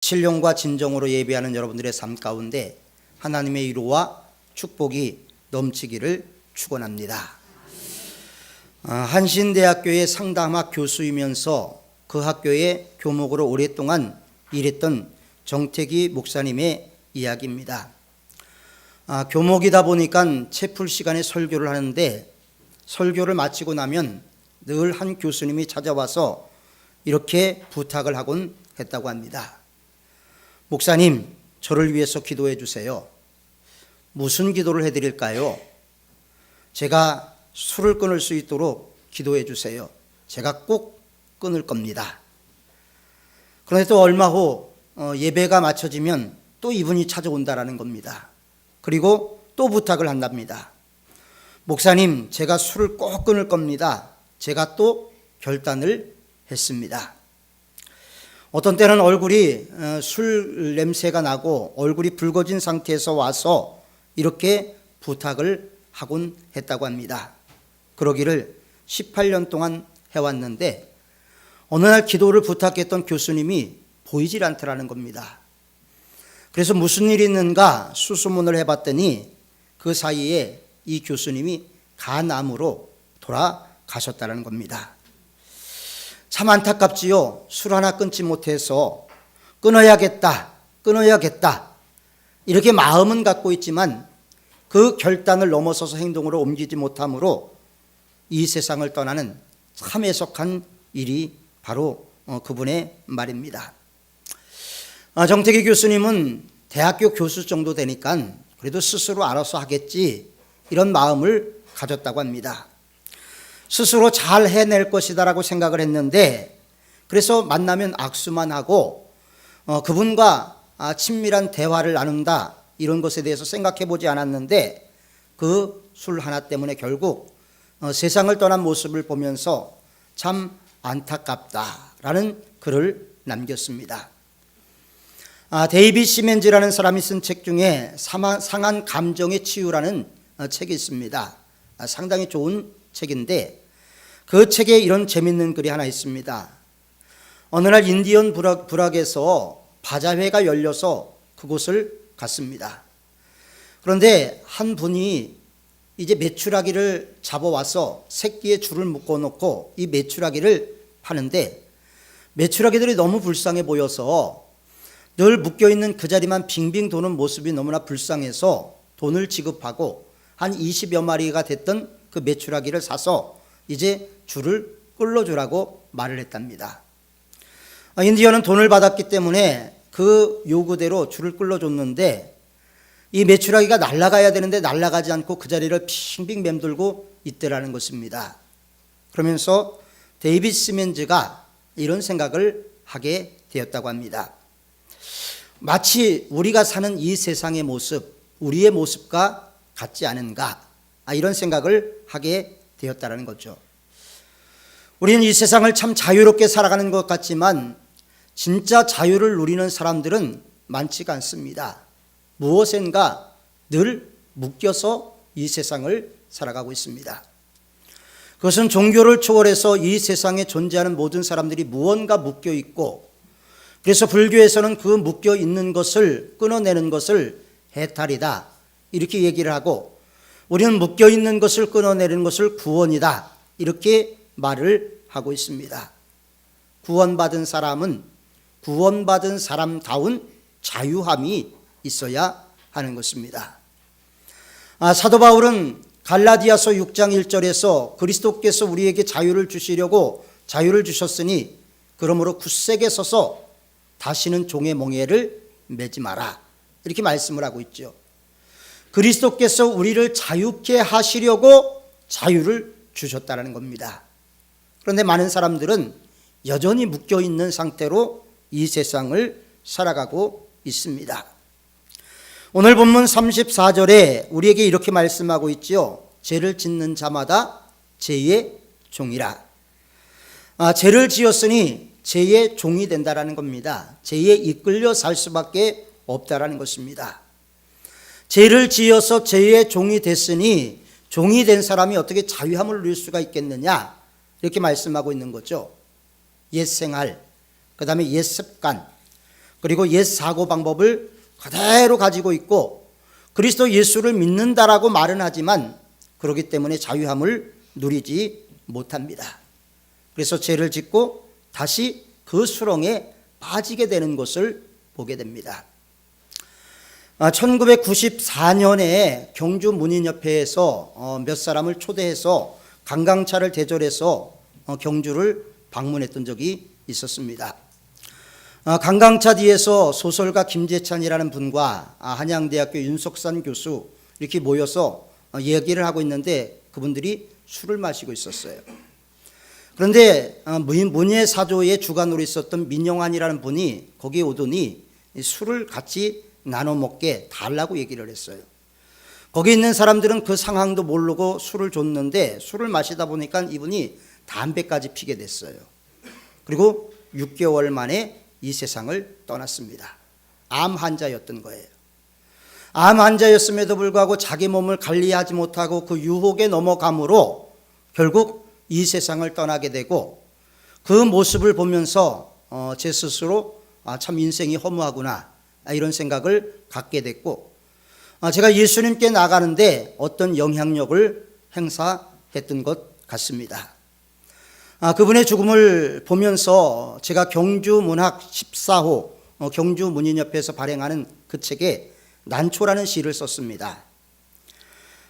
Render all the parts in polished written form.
신령과 진정으로 예배하는 여러분들의 삶 가운데 하나님의 위로와 축복이 넘치기를 축원합니다. 한신대학교의 상담학 교수이면서 그 학교의 교목으로 오랫동안 일했던 정태기 목사님의 이야기입니다. 교목이다 보니까 채플 시간에 설교를 하는데 설교를 마치고 나면 늘 한 교수님이 찾아와서 이렇게 부탁을 하곤 했다고 합니다. 목사님, 저를 위해서 기도해 주세요. 무슨 기도를 해드릴까요? 제가 술을 끊을 수 있도록 기도해 주세요. 제가 꼭 끊을 겁니다. 그런데 또 얼마 후 예배가 마쳐지면 또 이분이 찾아온다라는 겁니다. 그리고 또 부탁을 한답니다. 목사님, 제가 술을 꼭 끊을 겁니다. 제가 또 결단을 했습니다. 어떤 때는 얼굴이 술 냄새가 나고 얼굴이 붉어진 상태에서 와서 이렇게 부탁을 하곤 했다고 합니다. 그러기를 18년 동안 해왔는데 어느 날 기도를 부탁했던 교수님이 보이질 않더라는 겁니다. 그래서 무슨 일이 있는가 수소문을 해봤더니 그 사이에 이 교수님이 간암으로 돌아가셨다는 겁니다. 참 안타깝지요. 술 하나 끊지 못해서 끊어야겠다 이렇게 마음은 갖고 있지만 그 결단을 넘어서서 행동으로 옮기지 못함으로 이 세상을 떠나는 참 애석한 일이 바로 그분의 말입니다. 정태기 교수님은 대학교 교수 정도 되니까 그래도 스스로 알아서 하겠지 이런 마음을 가졌다고 합니다. 스스로 잘 해낼 것이다라고 생각을 했는데 그래서 만나면 악수만 하고 그분과 친밀한 대화를 나눈다 이런 것에 대해서 생각해 보지 않았는데 그 술 하나 때문에 결국 세상을 떠난 모습을 보면서 참 안타깝다라는 글을 남겼습니다. 데이빗 시멘즈라는 사람이 쓴 책 중에 상한 감정의 치유라는 책이 있습니다. 상당히 좋은 책인데 그 책에 이런 재밌는 글이 하나 있습니다. 어느 날 인디언 부락에서 바자회가 열려서 그곳을 갔습니다. 그런데 한 분이 이제 메추라기를 잡아와서 새끼에 줄을 묶어놓고 이 메추라기를 파는데 메추라기들이 너무 불쌍해 보여서 늘 묶여있는 그 자리만 빙빙 도는 모습이 너무나 불쌍해서 돈을 지급하고 한 20여 마리가 됐던 그 메추라기를 사서 이제 줄을 끌어주라고 말을 했답니다. 인디언은 돈을 받았기 때문에 그 요구대로 줄을 끌어줬는데 이 메추라기가 날아가야 되는데 날아가지 않고 그 자리를 빙빙 맴돌고 있더라는 것입니다. 그러면서 데이빗 시멘즈가 이런 생각을 하게 되었다고 합니다. 마치 우리가 사는 이 세상의 모습, 우리의 모습과 같지 않은가 이런 생각을 하게 되었다는 거죠. 우리는 이 세상을 참 자유롭게 살아가는 것 같지만 진짜 자유를 누리는 사람들은 많지가 않습니다. 무엇인가 늘 묶여서 이 세상을 살아가고 있습니다. 그것은 종교를 초월해서 이 세상에 존재하는 모든 사람들이 무언가 묶여 있고 그래서 불교에서는 그 묶여 있는 것을 끊어내는 것을 해탈이다 이렇게 얘기를 하고 우리는 묶여 있는 것을 끊어내는 것을 구원이다 이렇게 말을 하고 있습니다. 구원받은 사람은 구원받은 사람다운 자유함이 있어야 하는 것입니다. 사도 바울은 갈라디아서 6장 1절에서 그리스도께서 우리에게 자유를 주시려고 자유를 주셨으니 그러므로 굳세게 서서 다시는 종의 멍에를 매지 마라 이렇게 말씀을 하고 있죠. 그리스도께서 우리를 자유케 하시려고 자유를 주셨다는 겁니다. 그런데 많은 사람들은 여전히 묶여 있는 상태로 이 세상을 살아가고 있습니다. 오늘 본문 34절에 우리에게 이렇게 말씀하고 있지요. 죄를 짓는 자마다 죄의 종이라. 죄를 지었으니 죄의 종이 된다라는 겁니다. 죄에 이끌려 살 수밖에 없다라는 것입니다. 죄를 지어서 죄의 종이 됐으니 종이 된 사람이 어떻게 자유함을 누릴 수가 있겠느냐 이렇게 말씀하고 있는 거죠. 옛 생활, 그 다음에 옛 습관, 그리고 옛 사고방법을 그대로 가지고 있고 그리스도 예수를 믿는다라고 말은 하지만 그렇기 때문에 자유함을 누리지 못합니다. 그래서 죄를 짓고 다시 그 수렁에 빠지게 되는 것을 보게 됩니다. 1994년에 경주 문인협회에서 몇 사람을 초대해서 강강차를 대절해서 경주를 방문했던 적이 있었습니다. 강강차 뒤에서 소설가 김재찬이라는 분과 한양대학교 윤석산 교수 이렇게 모여서 얘기를 하고 있는데 그분들이 술을 마시고 있었어요. 그런데 문예사조의 주관으로 있었던 민영환이라는 분이 거기에 오더니 술을 같이 나눠 먹게 달라고 얘기를 했어요. 거기 있는 사람들은 그 상황도 모르고 술을 줬는데 술을 마시다 보니까 이분이 담배까지 피게 됐어요. 그리고 6개월 만에 이 세상을 떠났습니다. 암 환자였던 거예요. 암 환자였음에도 불구하고 자기 몸을 관리하지 못하고 그 유혹에 넘어감으로 결국 이 세상을 떠나게 되고 그 모습을 보면서 제 스스로 참 인생이 허무하구나 이런 생각을 갖게 됐고 제가 예수님께 나가는데 어떤 영향력을 행사했던 것 같습니다. 그분의 죽음을 보면서 제가 경주문학 14호 경주문인협회에서 발행하는 그 책에 난초라는 시를 썼습니다.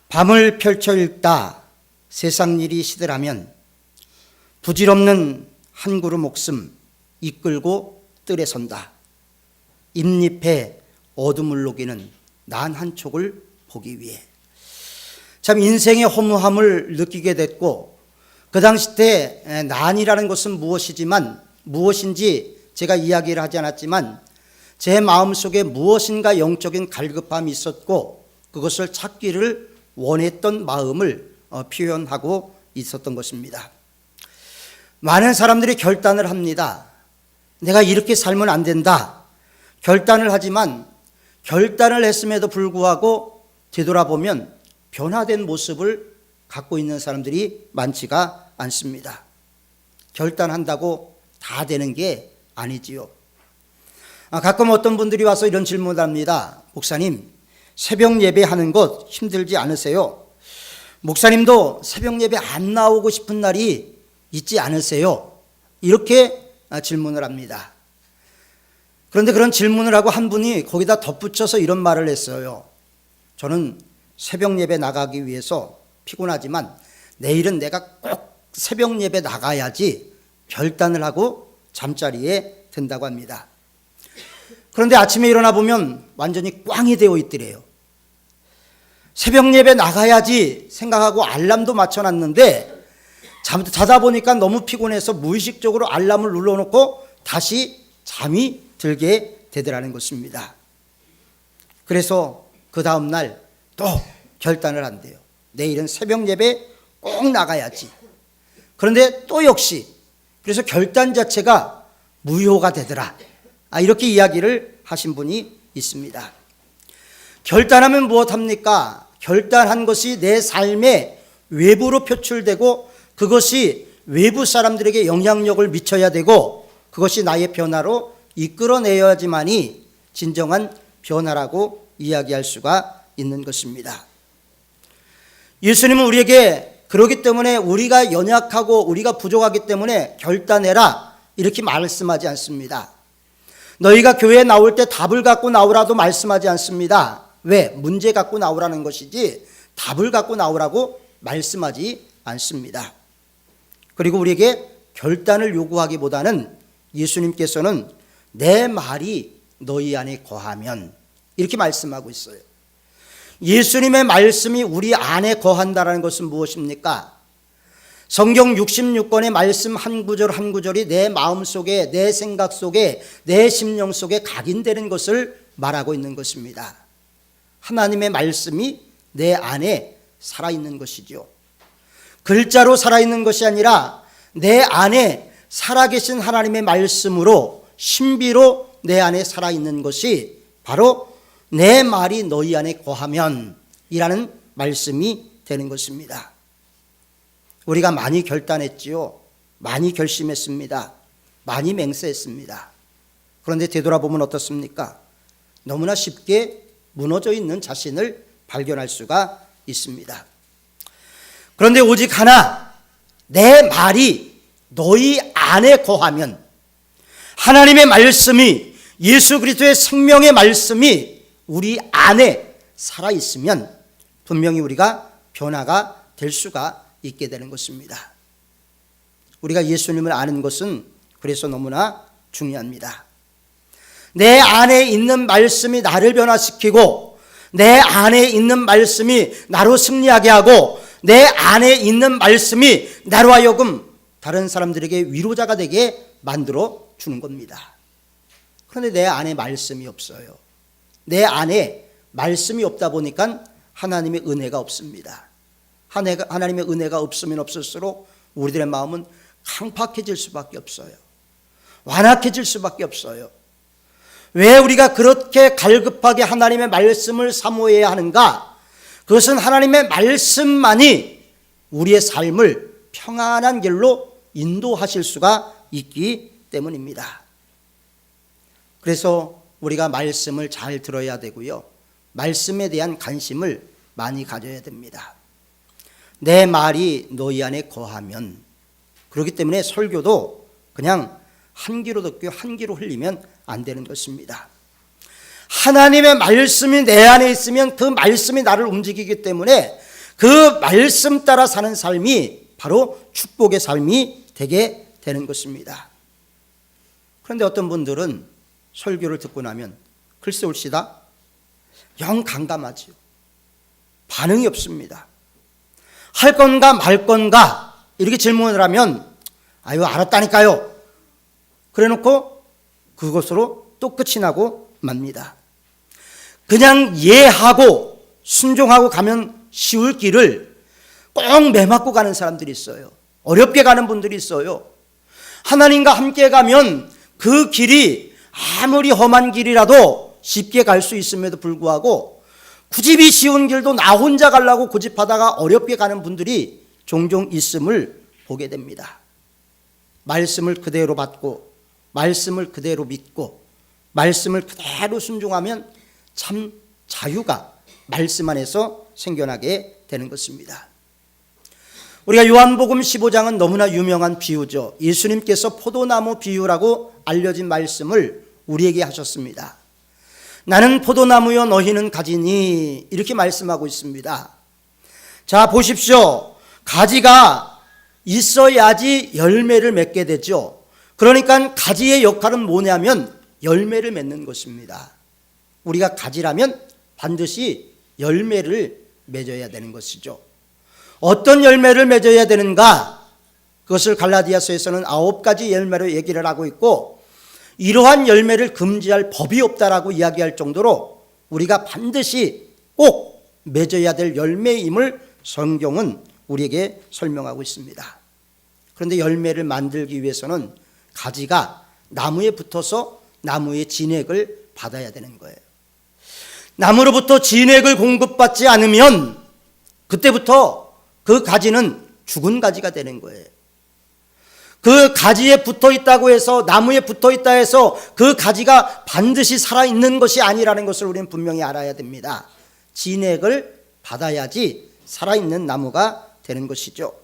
밤을 펼쳐 읽다 세상 일이 시들하면 부질없는 한 그루 목숨 이끌고 뜰에 선다. 잎잎에 어둠을 녹이는 난 한 촉을 보기 위해. 참 인생의 허무함을 느끼게 됐고 그 당시 때 난이라는 것은 무엇인지 제가 이야기를 하지 않았지만 제 마음속에 무엇인가 영적인 갈급함이 있었고 그것을 찾기를 원했던 마음을 표현하고 있었던 것입니다. 많은 사람들이 결단을 합니다. 내가 이렇게 살면 안 된다. 결단을 하지만 결단을 했음에도 불구하고 되돌아보면 변화된 모습을 갖고 있는 사람들이 많지가 않습니다. 결단한다고 다 되는 게 아니지요. 가끔 어떤 분들이 와서 이런 질문을 합니다. 목사님, 새벽 예배하는 것 힘들지 않으세요? 목사님도 새벽 예배 안 나오고 싶은 날이 있지 않으세요? 이렇게 질문을 합니다. 그런데 그런 질문을 하고 한 분이 거기다 덧붙여서 이런 말을 했어요. 저는 새벽 예배 나가기 위해서 피곤하지만 내일은 내가 꼭 새벽 예배 나가야지 결단을 하고 잠자리에 든다고 합니다. 그런데 아침에 일어나 보면 완전히 꽝이 되어 있더래요. 새벽 예배 나가야지 생각하고 알람도 맞춰놨는데 자다 보니까 너무 피곤해서 무의식적으로 알람을 눌러놓고 다시 잠이 들게 되더라는 것입니다. 그래서 그 다음날 또 결단을 한대요. 내일은 새벽 예배 꼭 나가야지. 그런데 또 역시 그래서 결단 자체가 무효가 되더라. 이렇게 이야기를 하신 분이 있습니다. 결단하면 무엇합니까? 결단한 것이 내 삶에 외부로 표출되고 그것이 외부 사람들에게 영향력을 미쳐야 되고 그것이 나의 변화로 이끌어내야지만이 진정한 변화라고 이야기할 수가 있는 것입니다. 예수님은 우리에게 그렇기 때문에 우리가 연약하고 우리가 부족하기 때문에 결단해라 이렇게 말씀하지 않습니다. 너희가 교회에 나올 때 답을 갖고 나오라도 말씀하지 않습니다. 왜? 문제 갖고 나오라는 것이지 답을 갖고 나오라고 말씀하지 않습니다. 그리고 우리에게 결단을 요구하기보다는 예수님께서는 내 말이 너희 안에 거하면 이렇게 말씀하고 있어요. 예수님의 말씀이 우리 안에 거한다는 것은 무엇입니까? 성경 66권의 말씀 한 구절 한 구절이 내 마음속에 내 생각 속에 내 심령 속에 각인되는 것을 말하고 있는 것입니다. 하나님의 말씀이 내 안에 살아있는 것이죠. 글자로 살아있는 것이 아니라 내 안에 살아계신 하나님의 말씀으로 신비로 내 안에 살아있는 것이 바로 내 말이 너희 안에 거하면 이라는 말씀이 되는 것입니다. 우리가 많이 결단했지요. 많이 결심했습니다. 많이 맹세했습니다. 그런데 되돌아보면 어떻습니까? 너무나 쉽게 무너져 있는 자신을 발견할 수가 있습니다. 그런데 오직 하나, 내 말이 너희 안에 거하면, 하나님의 말씀이, 예수 그리스도의 생명의 말씀이 우리 안에 살아있으면 분명히 우리가 변화가 될 수가 있게 되는 것입니다. 우리가 예수님을 아는 것은 그래서 너무나 중요합니다. 내 안에 있는 말씀이 나를 변화시키고, 내 안에 있는 말씀이 나로 승리하게 하고, 내 안에 있는 말씀이 나로 하여금 다른 사람들에게 위로자가 되게 만들어 주는 겁니다. 그런데 내 안에 말씀이 없어요. 내 안에 말씀이 없다 보니까 하나님의 은혜가 없습니다. 하나님의 은혜가 없으면 없을수록 우리들의 마음은 강팍해질 수밖에 없어요. 완악해질 수밖에 없어요. 왜 우리가 그렇게 갈급하게 하나님의 말씀을 사모해야 하는가? 그것은 하나님의 말씀만이 우리의 삶을 평안한 길로 인도하실 수가 있기 때문입니다. 그래서 우리가 말씀을 잘 들어야 되고요, 말씀에 대한 관심을 많이 가져야 됩니다. 내 말이 너희 안에 거하면, 그렇기 때문에 설교도 그냥 한 귀로 듣고 한 귀로 흘리면 안 되는 것입니다. 하나님의 말씀이 내 안에 있으면 그 말씀이 나를 움직이기 때문에 그 말씀 따라 사는 삶이 바로 축복의 삶이 되게 되는 것입니다. 그런데 어떤 분들은 설교를 듣고 나면 글쎄 옳시다, 영 강감하지요. 반응이 없습니다. 할 건가 말 건가 이렇게 질문을 하면 아유 알았다니까요, 그래 놓고 그것으로 또 끝이 나고 맙니다. 그냥 이해하고 순종하고 가면 쉬울 길을 꼭 매맞고 가는 사람들이 있어요. 어렵게 가는 분들이 있어요. 하나님과 함께 가면 그 길이 아무리 험한 길이라도 쉽게 갈 수 있음에도 불구하고 고집이 쉬운 길도 나 혼자 가려고 고집하다가 어렵게 가는 분들이 종종 있음을 보게 됩니다. 말씀을 그대로 받고 말씀을 그대로 믿고 말씀을 그대로 순종하면 참 자유가 말씀 안에서 생겨나게 되는 것입니다. 우리가 요한복음 15장은 너무나 유명한 비유죠. 예수님께서 포도나무 비유라고 알려진 말씀을 우리에게 하셨습니다. 나는 포도나무요 너희는 가지니, 이렇게 말씀하고 있습니다. 자 보십시오. 가지가 있어야지 열매를 맺게 되죠. 그러니까 가지의 역할은 뭐냐면 열매를 맺는 것입니다. 우리가 가지라면 반드시 열매를 맺어야 되는 것이죠. 어떤 열매를 맺어야 되는가? 그것을 갈라디아서에서는 9가지 열매로 얘기를 하고 있고, 이러한 열매를 금지할 법이 없다라고 이야기할 정도로 우리가 반드시 꼭 맺어야 될 열매임을 성경은 우리에게 설명하고 있습니다. 그런데 열매를 만들기 위해서는 가지가 나무에 붙어서 나무의 진액을 받아야 되는 거예요. 나무로부터 진액을 공급받지 않으면 그때부터 그 가지는 죽은 가지가 되는 거예요. 그 가지에 붙어 있다고 해서, 나무에 붙어 있다 해서 그 가지가 반드시 살아있는 것이 아니라는 것을 우리는 분명히 알아야 됩니다. 진액을 받아야지 살아있는 나무가 되는 것이죠.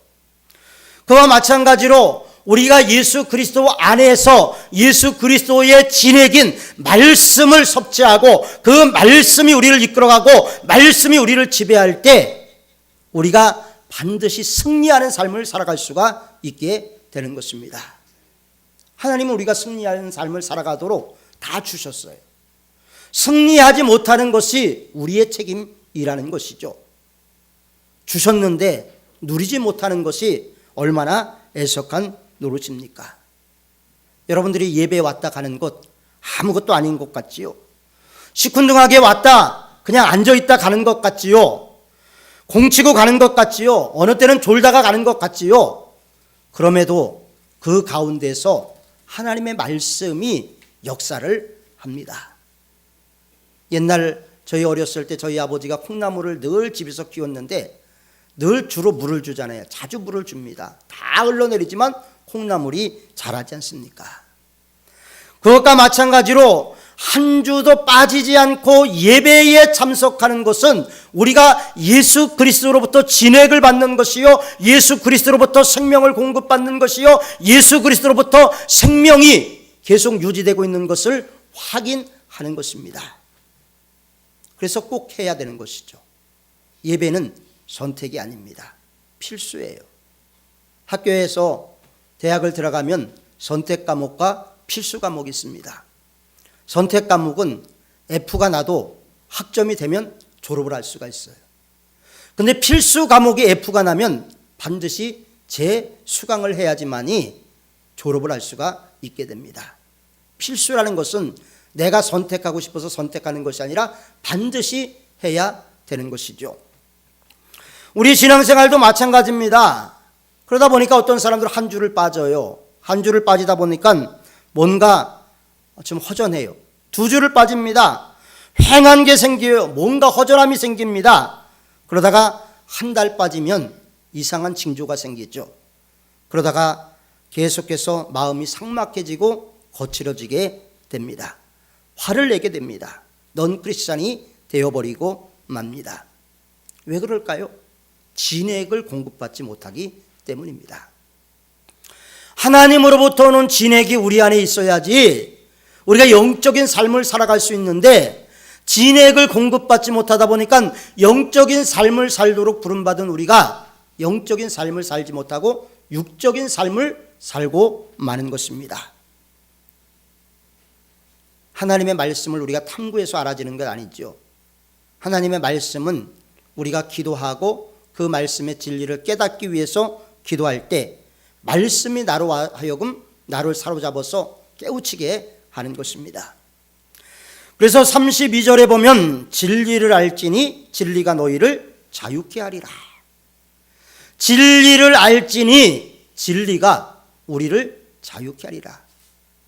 그와 마찬가지로 우리가 예수 그리스도 안에서 예수 그리스도의 진액인 말씀을 섭취하고 그 말씀이 우리를 이끌어가고 말씀이 우리를 지배할 때 우리가 반드시 승리하는 삶을 살아갈 수가 있게 되는 것입니다. 하나님은 우리가 승리하는 삶을 살아가도록 다 주셨어요. 승리하지 못하는 것이 우리의 책임이라는 것이죠. 주셨는데 누리지 못하는 것이 얼마나 애석한 노릇입니까? 여러분들이 예배 왔다 가는 것 아무것도 아닌 것 같지요. 시큰둥하게 왔다 그냥 앉아있다 가는 것 같지요. 공치고 가는 것 같지요. 어느 때는 졸다가 가는 것 같지요. 그럼에도 그 가운데서 하나님의 말씀이 역사를 합니다. 옛날 저희 어렸을 때 저희 아버지가 콩나물을 늘 집에서 키웠는데 늘 주로 물을 주잖아요. 자주 물을 줍니다. 다 흘러내리지만 콩나물이 자라지 않습니까? 그것과 마찬가지로 한 주도 빠지지 않고 예배에 참석하는 것은 우리가 예수 그리스도로부터 진액을 받는 것이요, 예수 그리스도로부터 생명을 공급받는 것이요, 예수 그리스도로부터 생명이 계속 유지되고 있는 것을 확인하는 것입니다. 그래서 꼭 해야 되는 것이죠. 예배는 선택이 아닙니다. 필수예요. 학교에서 대학을 들어가면 선택 과목과 필수 과목이 있습니다. 선택 과목은 F가 나도 학점이 되면 졸업을 할 수가 있어요. 그런데 필수 과목이 F가 나면 반드시 재수강을 해야지만이 졸업을 할 수가 있게 됩니다. 필수라는 것은 내가 선택하고 싶어서 선택하는 것이 아니라 반드시 해야 되는 것이죠. 우리 신앙생활도 마찬가지입니다. 그러다 보니까 어떤 사람들은 한 주를 빠져요. 한 주를 빠지다 보니까 뭔가 좀 허전해요. 두 주를 빠집니다. 횡한 게 생겨요. 뭔가 허전함이 생깁니다. 그러다가 한 달 빠지면 이상한 징조가 생기죠. 그러다가 계속해서 마음이 삭막해지고 거칠어지게 됩니다. 화를 내게 됩니다. 넌 크리스찬이 되어버리고 맙니다. 왜 그럴까요? 진액을 공급받지 못하기 때문입니다. 하나님으로부터 오는 진액이 우리 안에 있어야지 우리가 영적인 삶을 살아갈 수 있는데, 진액을 공급받지 못하다 보니까 영적인 삶을 살도록 부름받은 우리가 영적인 삶을 살지 못하고 육적인 삶을 살고 마는 것입니다. 하나님의 말씀을 우리가 탐구해서 알아지는 건 아니죠. 하나님의 말씀은 우리가 기도하고 그 말씀의 진리를 깨닫기 위해서 기도할 때 말씀이 나로 하여금 나를 사로잡아서 깨우치게 하는 것입니다. 그래서 32절에 보면 진리를 알지니 진리가 너희를 자유케 하리라. 진리를 알지니 진리가 우리를 자유케 하리라.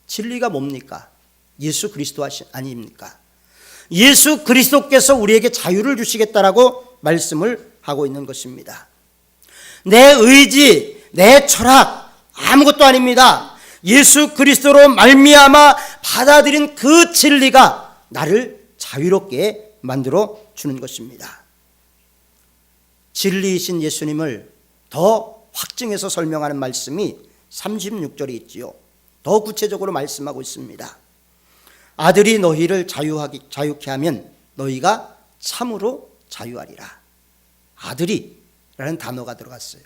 진리가 뭡니까? 예수 그리스도 아닙니까? 예수 그리스도께서 우리에게 자유를 주시겠다라고 말씀을 하고 있는 것입니다. 내 의지, 내 철학 아무것도 아닙니다. 예수 그리스도로 말미암아 받아들인 그 진리가 나를 자유롭게 만들어 주는 것입니다. 진리이신 예수님을 더 확증해서 설명하는 말씀이 36절에 있지요. 더 구체적으로 말씀하고 있습니다. 아들이 너희를 자유케 하면 너희가 참으로 자유하리라. 아들이라는 단어가 들어갔어요.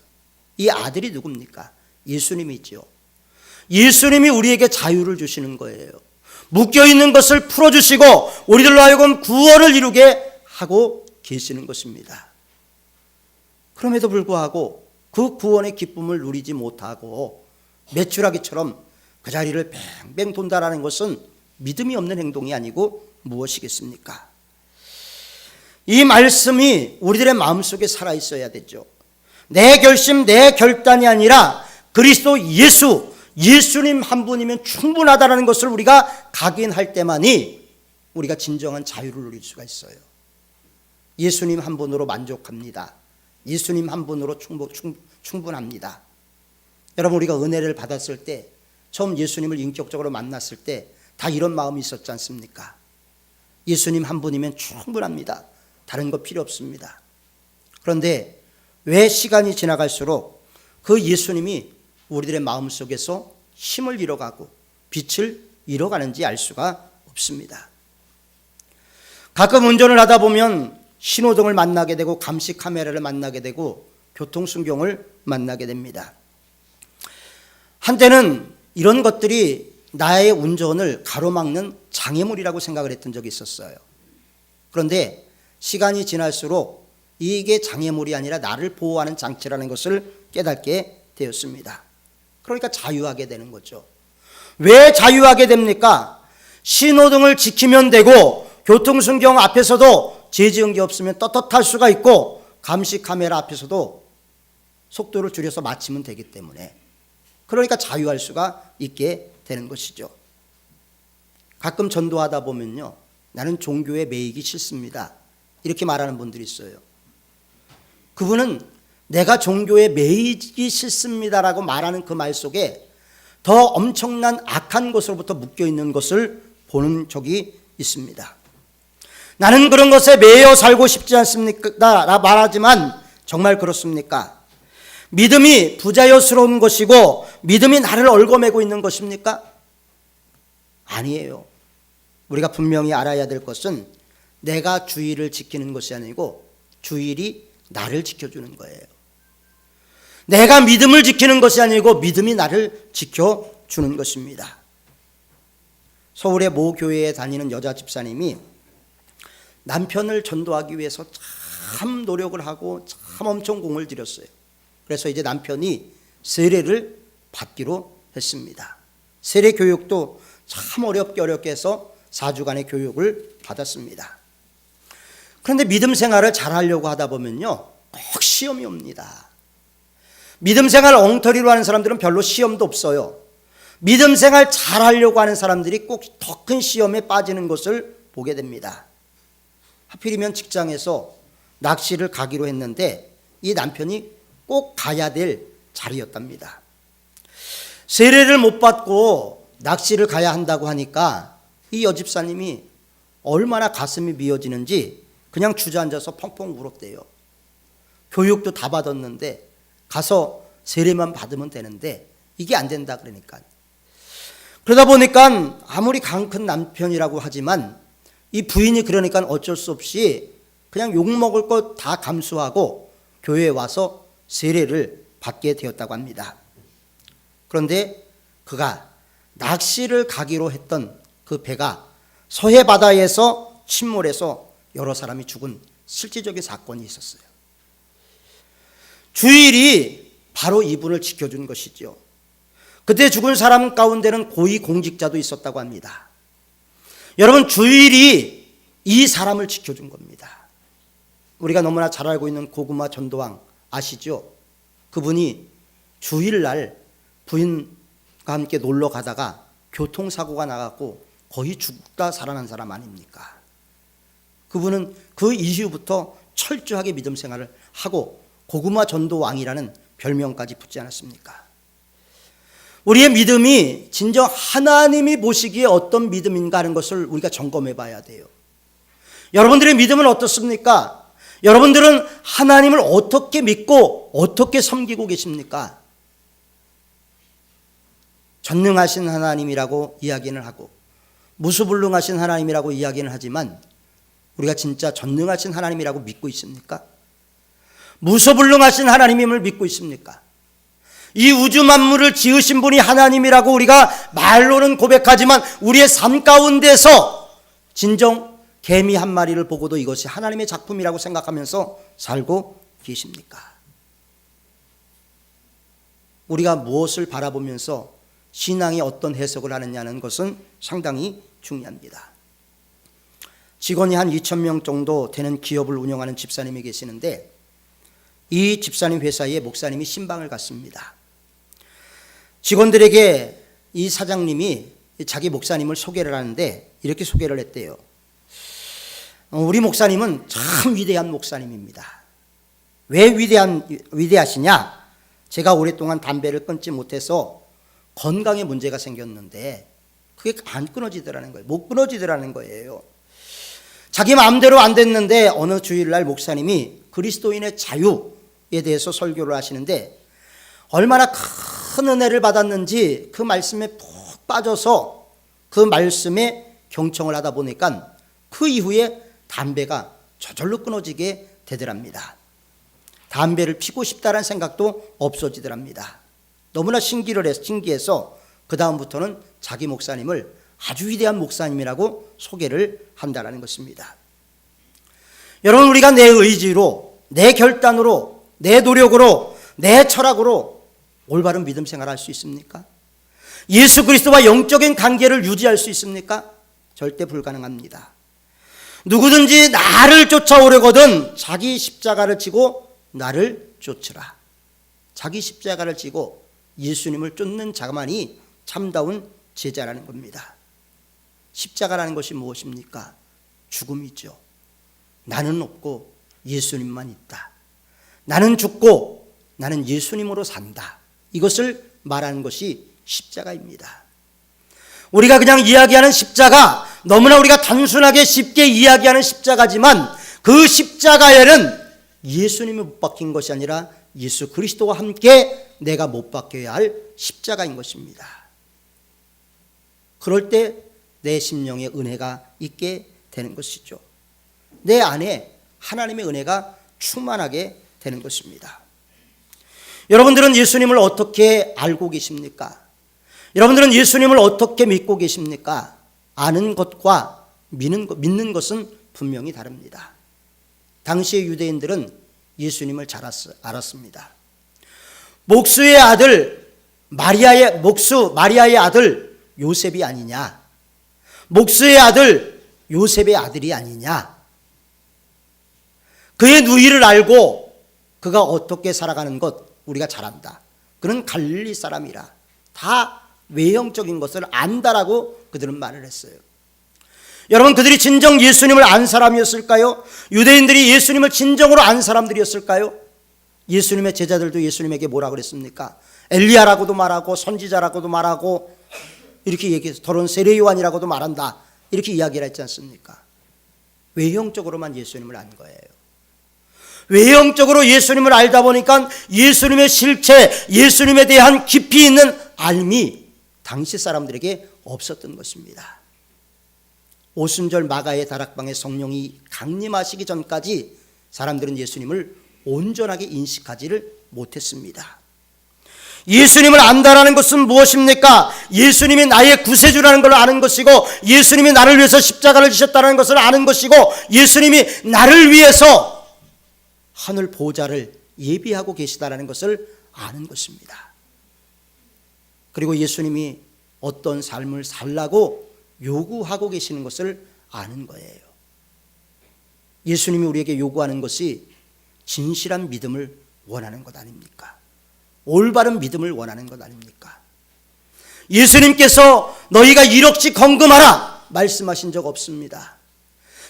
이 아들이 누굽니까? 예수님이지요. 예수님이 우리에게 자유를 주시는 거예요. 묶여있는 것을 풀어주시고 우리들로 하여금 구원을 이루게 하고 계시는 것입니다. 그럼에도 불구하고 그 구원의 기쁨을 누리지 못하고 메추라기처럼 그 자리를 뱅뱅 돈다라는 것은 믿음이 없는 행동이 아니고 무엇이겠습니까? 이 말씀이 우리들의 마음속에 살아있어야 되죠. 내 결심, 내 결단이 아니라 그리스도 예수님 한 분이면 충분하다는 것을 우리가 각인할 때만이 우리가 진정한 자유를 누릴 수가 있어요. 예수님 한 분으로 만족합니다. 예수님 한 분으로 충분합니다. 여러분, 우리가 은혜를 받았을 때, 처음 예수님을 인격적으로 만났을 때 다 이런 마음이 있었지 않습니까? 예수님 한 분이면 충분합니다. 다른 거 필요 없습니다. 그런데 왜 시간이 지나갈수록 그 예수님이 우리들의 마음속에서 힘을 잃어가고 빛을 잃어가는지 알 수가 없습니다. 가끔 운전을 하다 보면 신호등을 만나게 되고 감시 카메라를 만나게 되고 교통순경을 만나게 됩니다. 한때는 이런 것들이 나의 운전을 가로막는 장애물이라고 생각을 했던 적이 있었어요. 그런데 시간이 지날수록 이게 장애물이 아니라 나를 보호하는 장치라는 것을 깨닫게 되었습니다. 그러니까 자유하게 되는 거죠. 왜 자유하게 됩니까? 신호등을 지키면 되고 교통순경 앞에서도 제지은 게 없으면 떳떳할 수가 있고 감시 카메라 앞에서도 속도를 줄여서 마치면 되기 때문에, 그러니까 자유할 수가 있게 되는 것이죠. 가끔 전도하다 보면요, 나는 종교에 매이기 싫습니다, 이렇게 말하는 분들이 있어요. 그분은 내가 종교에 매이기 싫습니다라고 말하는 그 말 속에 더 엄청난 악한 것으로부터 묶여 있는 것을 보는 적이 있습니다. 나는 그런 것에 매여 살고 싶지 않습니까? 라 말하지만 정말 그렇습니까? 믿음이 부자연스러운 것이고 믿음이 나를 얽어매고 있는 것입니까? 아니에요. 우리가 분명히 알아야 될 것은 내가 주의를 지키는 것이 아니고 주일이 나를 지켜주는 거예요. 내가 믿음을 지키는 것이 아니고 믿음이 나를 지켜주는 것입니다. 서울의 모 교회에 다니는 여자 집사님이 남편을 전도하기 위해서 참 노력을 하고 참 엄청 공을 들였어요. 그래서 이제 남편이 세례를 받기로 했습니다. 세례 교육도 참 어렵게 해서 4주간의 교육을 받았습니다. 그런데 믿음 생활을 잘하려고 하다 보면요, 꼭 시험이 옵니다. 믿음 생활 엉터리로 하는 사람들은 별로 시험도 없어요. 믿음 생활 잘하려고 하는 사람들이 꼭 더 큰 시험에 빠지는 것을 보게 됩니다. 하필이면 직장에서 낚시를 가기로 했는데 이 남편이 꼭 가야 될 자리였답니다. 세례를 못 받고 낚시를 가야 한다고 하니까 이 여집사님이 얼마나 가슴이 미어지는지 그냥 주저앉아서 펑펑 울었대요. 교육도 다 받았는데 가서 세례만 받으면 되는데 이게 안 된다 그러니까. 그러다 보니까 아무리 강 큰 남편이라고 하지만 이 부인이 그러니까 어쩔 수 없이 그냥 욕먹을 것 다 감수하고 교회에 와서 세례를 받게 되었다고 합니다. 그런데 그가 낚시를 가기로 했던 그 배가 서해 바다에서 침몰해서 여러 사람이 죽은 실질적인 사건이 있었어요. 주일이 바로 이분을 지켜준 것이죠. 그때 죽은 사람 가운데는 고위공직자도 있었다고 합니다. 여러분, 주일이 이 사람을 지켜준 겁니다. 우리가 너무나 잘 알고 있는 고구마 전도왕 아시죠? 그분이 주일날 부인과 함께 놀러 가다가 교통사고가 나갖고 거의 죽다 살아난 사람 아닙니까? 그분은 그 이후부터 철저하게 믿음 생활을 하고 고구마 전도왕이라는 별명까지 붙지 않았습니까? 우리의 믿음이 진정 하나님이 보시기에 어떤 믿음인가 하는 것을 우리가 점검해 봐야 돼요. 여러분들의 믿음은 어떻습니까? 여러분들은 하나님을 어떻게 믿고 어떻게 섬기고 계십니까? 전능하신 하나님이라고 이야기는 하고 무수불능하신 하나님이라고 이야기는 하지만 우리가 진짜 전능하신 하나님이라고 믿고 있습니까? 무소불능하신 하나님임을 믿고 있습니까? 이 우주 만물을 지으신 분이 하나님이라고 우리가 말로는 고백하지만 우리의 삶 가운데서 진정 개미 한 마리를 보고도 이것이 하나님의 작품이라고 생각하면서 살고 계십니까? 우리가 무엇을 바라보면서 신앙이 어떤 해석을 하느냐는 것은 상당히 중요합니다. 직원이 한 2,000명 정도 되는 기업을 운영하는 집사님이 계시는데 이 집사님 회사에 목사님이 신방을 갔습니다. 직원들에게 이 사장님이 자기 목사님을 소개를 하는데 이렇게 소개를 했대요. 우리 목사님은 참 위대한 목사님입니다. 왜 위대하시냐? 제가 오랫동안 담배를 끊지 못해서 건강에 문제가 생겼는데 그게 안 끊어지더라는 거예요. 못 끊어지더라는 거예요. 자기 마음대로 안 됐는데 어느 주일날 목사님이 그리스도인의 자유에 대해서 설교를 하시는데 얼마나 큰 은혜를 받았는지 그 말씀에 푹 빠져서 그 말씀에 경청을 하다 보니까 그 이후에 담배가 저절로 끊어지게 되더랍니다. 담배를 피고 싶다는 생각도 없어지더랍니다. 너무나 신기해서 그 다음부터는 자기 목사님을 아주 위대한 목사님이라고 소개를 한다는 것입니다. 여러분, 우리가 내 의지로, 내 결단으로, 내 노력으로, 내 철학으로 올바른 믿음 생활할 수 있습니까? 예수 그리스도와 영적인 관계를 유지할 수 있습니까? 절대 불가능합니다. 누구든지 나를 쫓아오려거든 자기 십자가를 지고 나를 쫓으라. 자기 십자가를 지고 예수님을 쫓는 자만이 참다운 제자라는 겁니다. 십자가라는 것이 무엇입니까? 죽음이죠. 나는 없고 예수님만 있다. 나는 죽고 나는 예수님으로 산다. 이것을 말하는 것이 십자가입니다. 우리가 그냥 이야기하는 십자가, 너무나 우리가 단순하게 쉽게 이야기하는 십자가지만 그 십자가에는 예수님이 못 박힌 것이 아니라 예수 그리스도와 함께 내가 못 박혀야 할 십자가인 것입니다. 그럴 때 내 심령에 은혜가 있게 되는 것이죠. 내 안에 하나님의 은혜가 충만하게 되는 것입니다. 여러분들은 예수님을 어떻게 알고 계십니까? 여러분들은 예수님을 어떻게 믿고 계십니까? 아는 것과 믿는 것은 분명히 다릅니다. 당시의 유대인들은 예수님을 잘 알았습니다. 목수의 아들 마리아의 아들 요셉이 아니냐? 목수의 아들 요셉의 아들이 아니냐? 그의 누이를 알고 그가 어떻게 살아가는 것 우리가 잘 안다. 그는 갈릴리 사람이라 다 외형적인 것을 안다라고 그들은 말을 했어요. 여러분, 그들이 진정 예수님을 안 사람이었을까요? 유대인들이 예수님을 진정으로 안 사람들이었을까요? 예수님의 제자들도 예수님에게 뭐라 그랬습니까? 엘리야라고도 말하고 선지자라고도 말하고 이렇게 얘기해서 더러운 세례 요한이라고도 말한다, 이렇게 이야기를 했지 않습니까? 외형적으로만 예수님을 안 거예요. 외형적으로 예수님을 알다 보니까 예수님의 실체, 예수님에 대한 깊이 있는 알미 당시 사람들에게 없었던 것입니다. 오순절 마가의 다락방에 성령이 강림하시기 전까지 사람들은 예수님을 온전하게 인식하지를 못했습니다. 예수님을 안다라는 것은 무엇입니까? 예수님이 나의 구세주라는 걸 아는 것이고, 예수님이 나를 위해서 십자가를 지셨다는 것을 아는 것이고, 예수님이 나를 위해서 하늘 보좌를 예비하고 계시다라는 것을 아는 것입니다. 그리고 예수님이 어떤 삶을 살라고 요구하고 계시는 것을 아는 거예요. 예수님이 우리에게 요구하는 것이 진실한 믿음을 원하는 것 아닙니까? 올바른 믿음을 원하는 것 아닙니까? 예수님께서 너희가 1억씩 헌금하라 말씀하신 적 없습니다.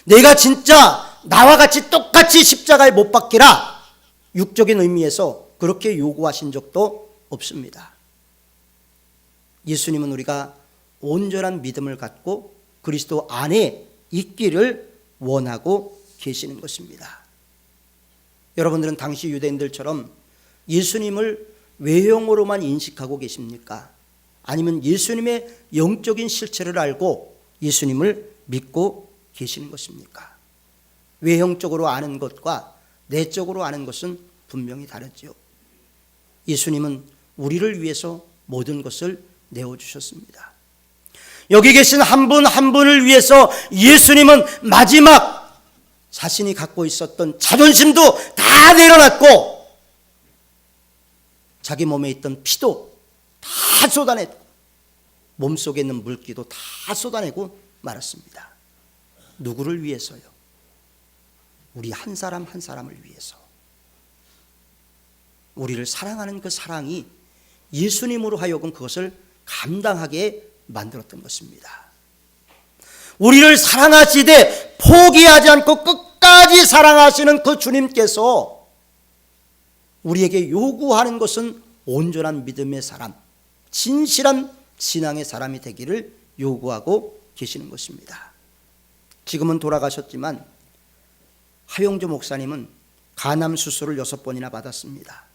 내가 진짜 나와 같이 똑같이 십자가에 못 박히라, 육적인 의미에서 그렇게 요구하신 적도 없습니다. 예수님은 우리가 온전한 믿음을 갖고 그리스도 안에 있기를 원하고 계시는 것입니다. 여러분들은 당시 유대인들처럼 예수님을 외형으로만 인식하고 계십니까? 아니면 예수님의 영적인 실체를 알고 예수님을 믿고 계시는 것입니까? 외형적으로 아는 것과 내적으로 아는 것은 분명히 다르죠. 예수님은 우리를 위해서 모든 것을 내어주셨습니다. 여기 계신 한 분 한 분을 위해서 예수님은 마지막 자신이 갖고 있었던 자존심도 다 내려놨고 자기 몸에 있던 피도 다 쏟아내고 몸속에 있는 물기도 다 쏟아내고 말았습니다. 누구를 위해서요? 우리 한 사람 한 사람을 위해서. 우리를 사랑하는 그 사랑이 예수님으로 하여금 그것을 감당하게 만들었던 것입니다. 우리를 사랑하시되 포기하지 않고 끝까지 사랑하시는 그 주님께서 우리에게 요구하는 것은 온전한 믿음의 사람, 진실한 신앙의 사람이 되기를 요구하고 계시는 것입니다. 지금은 돌아가셨지만 하용조 목사님은 간암 수술을 6번이나 받았습니다.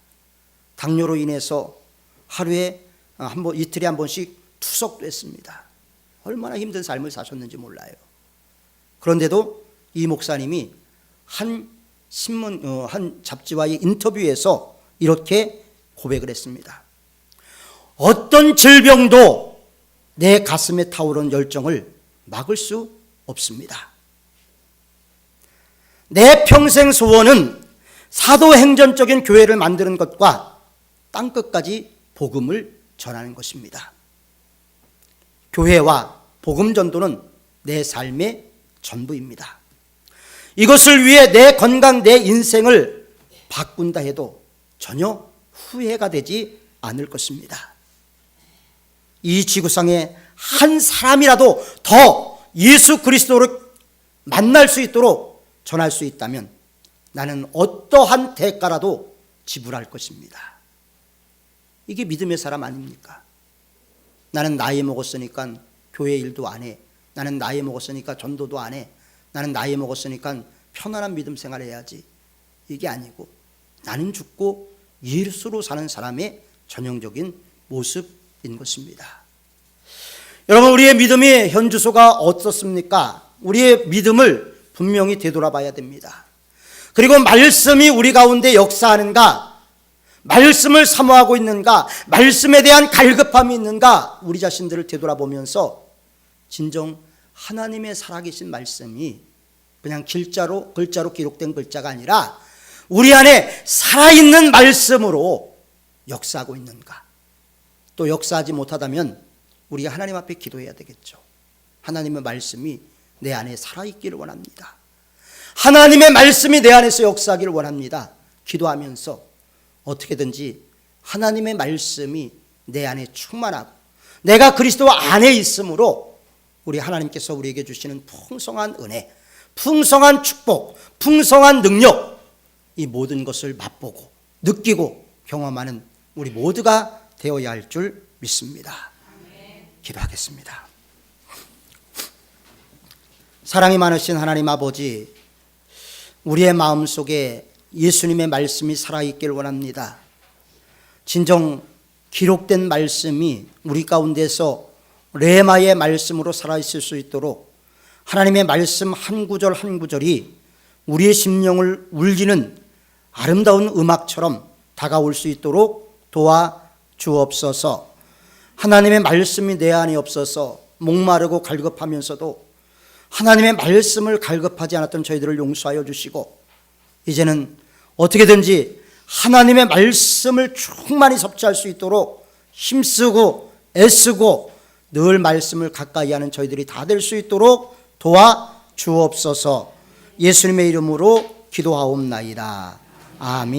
당뇨로 인해서 하루에 이틀에 한 번씩 투석도 했습니다. 얼마나 힘든 삶을 사셨는지 몰라요. 그런데도 이 목사님이 한 잡지와의 인터뷰에서 이렇게 고백을 했습니다. 어떤 질병도 내 가슴에 타오른 열정을 막을 수 없습니다. 내 평생 소원은 사도행전적인 교회를 만드는 것과 땅끝까지 복음을 전하는 것입니다. 교회와 복음 전도는 내 삶의 전부입니다. 이것을 위해 내 건강, 내 인생을 바꾼다 해도 전혀 후회가 되지 않을 것입니다. 이 지구상에 한 사람이라도 더 예수 그리스도를 만날 수 있도록 전할 수 있다면 나는 어떠한 대가라도 지불할 것입니다. 이게 믿음의 사람 아닙니까? 나는 나이 먹었으니까 교회 일도 안 해. 나는 나이 먹었으니까 전도도 안 해. 나는 나이 먹었으니까 편안한 믿음 생활해야지. 이게 아니고 나는 죽고 예수로 사는 사람의 전형적인 모습인 것입니다. 여러분, 우리의 믿음의 현주소가 어떻습니까? 우리의 믿음을 분명히 되돌아봐야 됩니다. 그리고 말씀이 우리 가운데 역사하는가? 말씀을 사모하고 있는가? 말씀에 대한 갈급함이 있는가? 우리 자신들을 되돌아보면서 진정 하나님의 살아계신 말씀이 그냥 글자로 기록된 글자가 아니라 우리 안에 살아있는 말씀으로 역사하고 있는가? 또 역사하지 못하다면 우리가 하나님 앞에 기도해야 되겠죠. 하나님의 말씀이 내 안에 살아있기를 원합니다. 하나님의 말씀이 내 안에서 역사하기를 원합니다. 기도하면서 어떻게든지 하나님의 말씀이 내 안에 충만하고 내가 그리스도 안에 있으므로 우리 하나님께서 우리에게 주시는 풍성한 은혜, 풍성한 축복, 풍성한 능력, 이 모든 것을 맛보고 느끼고 경험하는 우리 모두가 되어야 할 줄 믿습니다. 기도하겠습니다. 사랑이 많으신 하나님 아버지, 우리의 마음속에 예수님의 말씀이 살아있기를 원합니다. 진정 기록된 말씀이 우리 가운데서 레마의 말씀으로 살아있을 수 있도록 하나님의 말씀 한 구절 한 구절이 우리의 심령을 울리는 아름다운 음악처럼 다가올 수 있도록 도와주옵소서. 하나님의 말씀이 내 안에 없어서 목마르고 갈급하면서도 하나님의 말씀을 갈급하지 않았던 저희들을 용서하여 주시고 이제는 어떻게든지 하나님의 말씀을 충만히 섭취할 수 있도록 힘쓰고 애쓰고 늘 말씀을 가까이 하는 저희들이 다 될 수 있도록 도와주옵소서. 예수님의 이름으로 기도하옵나이다. 아멘.